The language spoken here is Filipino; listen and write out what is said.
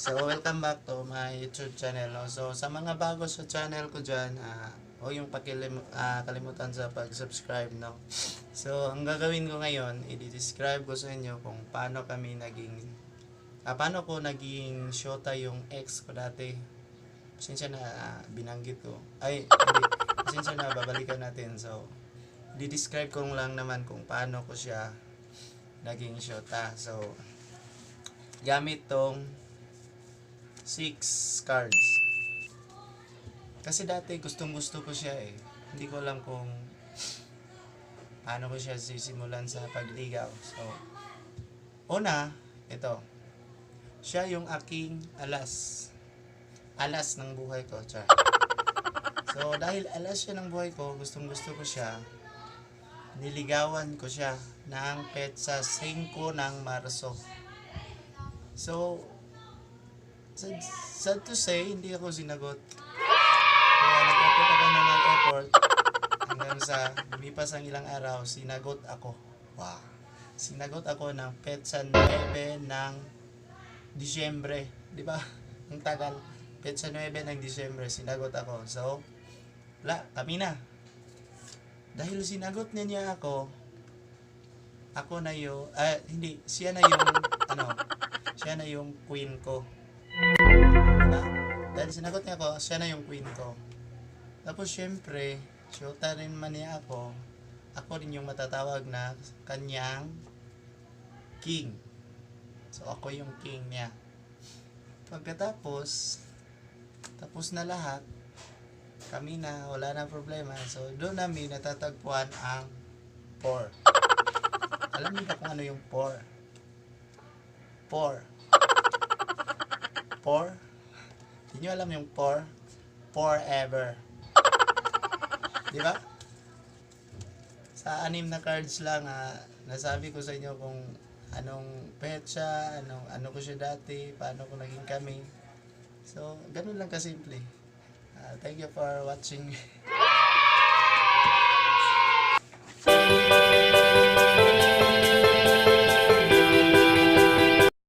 So, welcome back to my YouTube channel. No? So, sa mga bago sa channel ko dyan, huwag yung kalimutan sa pag-subscribe. No? So, ang gagawin ko ngayon, i-describe ko sa inyo kung paano ko naging shota yung ex ko dati. Pasensya na binanggit ko. Ay, hindi. Pasensya na, babalikan natin. So, i-describe ko lang naman kung paano ko siya naging shota. So, gamit tong 6 cards. Kasi dati gustong gusto ko siya eh. Hindi ko alam kung paano ko siya sisimulan sa pagligaw. So, una, ito. Siya yung aking alas. Alas ng buhay ko. Tiyan. So, dahil alas siya ng buhay ko, gustong gusto ko siya, niligawan ko siya ng petsa 5 ng Marso. So, sad to say, hindi ako sinagot. Kaya nag-effort ako na ng effort hanggang sa lumipas ang ilang araw, sinagot ako. Wow. Sinagot ako ng petsa 9 ng Disyembre. Di ba? Ang tagal. Petsa 9 ng Disyembre, sinagot ako. So, kami na. Dahil sinagot niya ako na yung, siya na yung queen ko. Diba? Dahil sinagot niya ako, siya na yung queen ko. Tapos syempre, shota rin man niya ako rin yung matatawag na kanyang king. So ako yung king niya. Pagkatapos, tapos na lahat, kami na, wala na problema. So doon namin natatagpuan ang 4. Alam niyo ba kung ano yung 4? 4. Hindi nyo alam yung 4? Forever. Di ba? Sa 6 na cards lang, nasabi ko sa inyo kung anong petsa, ano ko siya dati, paano ko naging kami. So, ganun lang kasimple. Thank you for watching.